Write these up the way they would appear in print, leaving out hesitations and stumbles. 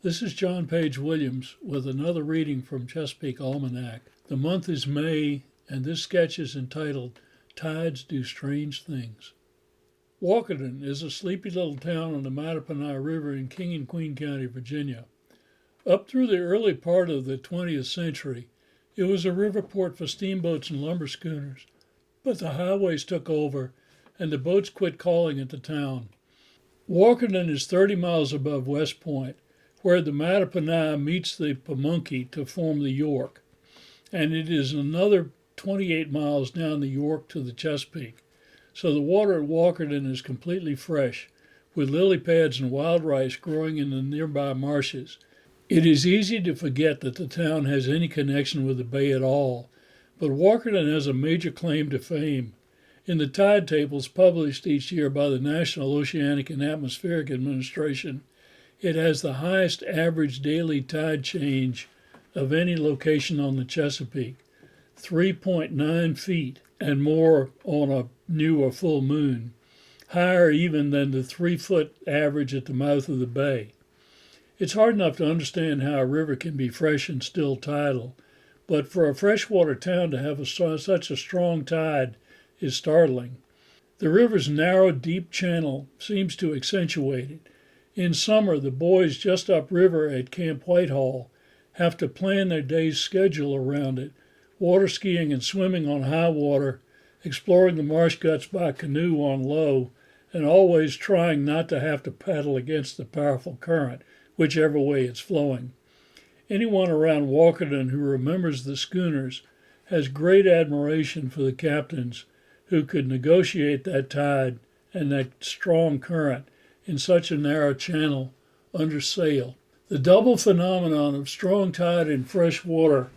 This is John Page Williams with another reading from Chesapeake Almanac. The month is May, and this sketch is entitled Tides Do Strange Things. Walkerton is a sleepy little town on the Mattaponi River in King and Queen County, Virginia. Up through the early part of the 20th century, it was a river port for steamboats and lumber schooners, but the highways took over and the boats quit calling at the town. Walkerton is 30 miles above West Point, where the Mattaponi meets the Pamunkey to form the York, and it is another 28 miles down the York to the Chesapeake. So the water at Walkerton is completely fresh, with lily pads and wild rice growing in the nearby marshes. It is easy to forget that the town has any connection with the bay at all, but Walkerton has a major claim to fame. In the tide tables published each year by the National Oceanic and Atmospheric Administration, it has the highest average daily tide change of any location on the Chesapeake, 3.9 feet and more on a new or full moon, higher even than the 3-foot average at the mouth of the bay. It's hard enough to understand how a river can be fresh and still tidal, but for a freshwater town to have such a strong tide is startling. The river's narrow, deep channel seems to accentuate it. In summer, the boys just upriver at Camp Whitehall have to plan their day's schedule around it, water skiing and swimming on high water, exploring the marsh guts by canoe on low, and always trying not to have to paddle against the powerful current, whichever way it's flowing. Anyone around Walkerton who remembers the schooners has great admiration for the captains who could negotiate that tide and that strong current in such a narrow channel under sail. The double phenomenon of strong tide and fresh water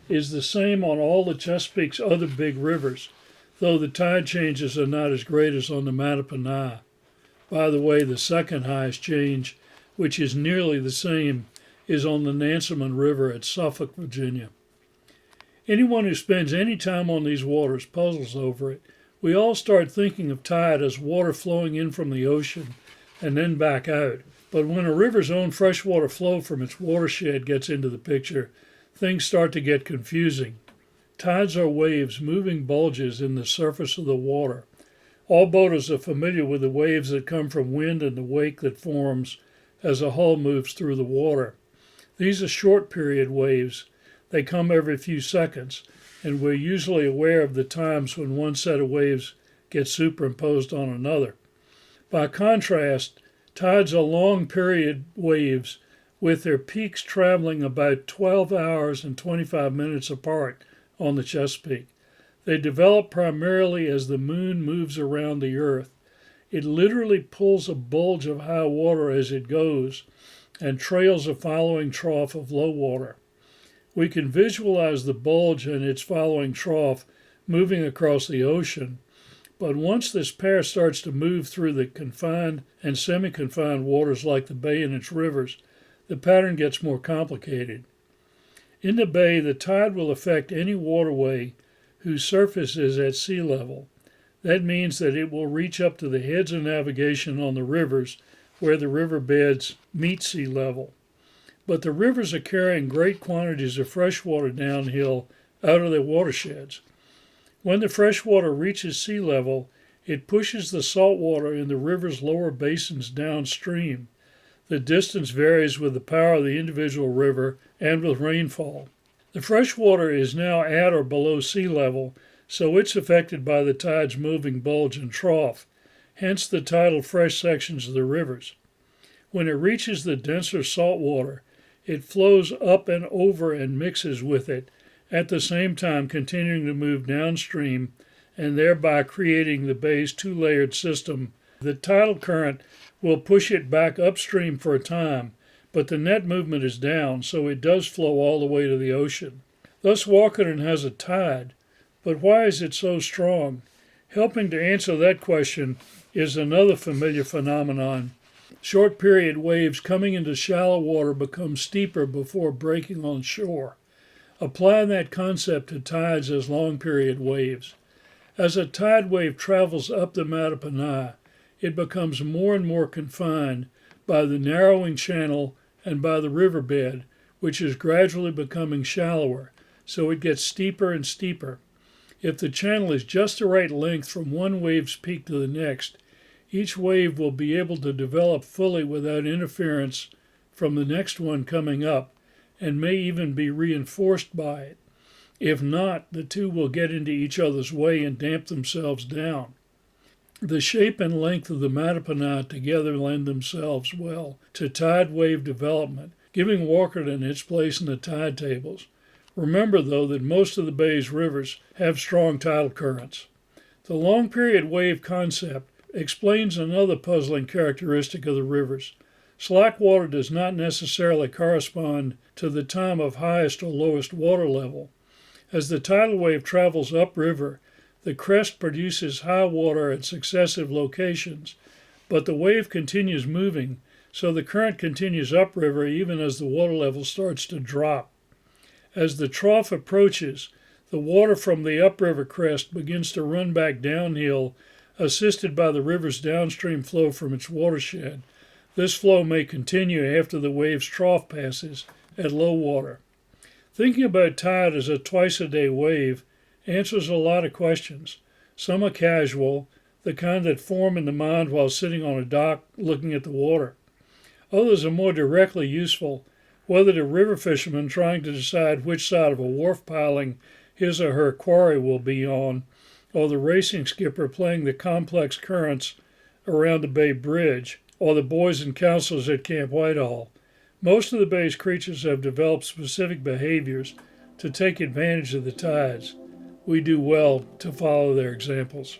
is the same on all the Chesapeake's other big rivers, though the tide changes are not as great as on the Mattaponi. By the way, the second highest change, which is nearly the same, is on the Nansemond River at Suffolk, Virginia. Anyone who spends any time on these waters puzzles over it. We all start thinking of tide as water flowing in from the ocean and then back out. But when a river's own freshwater flow from its watershed gets into the picture, things start to get confusing. Tides are waves, moving bulges in the surface of the water. All boaters are familiar with the waves that come from wind and the wake that forms as a hull moves through the water. These are short period waves. They come every few seconds, and we're usually aware of the times when one set of waves gets superimposed on another. By contrast, tides are long period waves with their peaks traveling about 12 hours and 25 minutes apart on the Chesapeake. They develop primarily as the moon moves around the earth. It literally pulls a bulge of high water as it goes and trails a following trough of low water. We can visualize the bulge and its following trough moving across the ocean, but once this pair starts to move through the confined and semi-confined waters like the bay and its rivers, the pattern gets more complicated. In the bay, the tide will affect any waterway whose surface is at sea level. That means that it will reach up to the heads of navigation on the rivers where the river beds meet sea level. But the rivers are carrying great quantities of fresh water downhill out of their watersheds. When the fresh water reaches sea level, it pushes the salt water in the river's lower basins downstream. The distance varies with the power of the individual river and with rainfall. The fresh water is now at or below sea level, so it's affected by the tide's moving bulge and trough, hence the tidal fresh sections of the rivers. When it reaches the denser salt water, it flows up and over and mixes with it, at the same time continuing to move downstream and thereby creating the bay's two-layered system. The tidal current will push it back upstream for a time, but the net movement is down, so it does flow all the way to the ocean. Thus Walkerton has a tide, but why is it so strong? Helping to answer that question is another familiar phenomenon. Short period waves coming into shallow water become steeper before breaking on shore. Apply that concept to tides as long period waves. As a tide wave travels up the Mattaponi, it becomes more and more confined by the narrowing channel and by the riverbed, which is gradually becoming shallower, so it gets steeper and steeper. If the channel is just the right length from one wave's peak to the next, each wave will be able to develop fully without interference from the next one coming up, and may even be reinforced by it. If not, the two will get into each other's way and damp themselves down. The shape and length of the Mattaponi together lend themselves well to tide wave development, giving Walkerton its place in the tide tables. Remember, though, that most of the bay's rivers have strong tidal currents. The long period wave concept explains another puzzling characteristic of the rivers. Slack water does not necessarily correspond to the time of highest or lowest water level. As the tidal wave travels upriver, the crest produces high water at successive locations, but the wave continues moving, so the current continues upriver even as the water level starts to drop. As the trough approaches, the water from the upriver crest begins to run back downhill, assisted by the river's downstream flow from its watershed. This flow may continue after the wave's trough passes at low water. Thinking about tide as a twice-a-day wave answers a lot of questions. Some are casual, the kind that form in the mind while sitting on a dock looking at the water. Others are more directly useful, whether to river fishermen trying to decide which side of a wharf piling his or her quarry will be on, or the racing skipper playing the complex currents around the bay bridge, or the boys and counselors at Camp Whitehall. Most of the bay's creatures have developed specific behaviors to take advantage of the tides. We do well to follow their examples.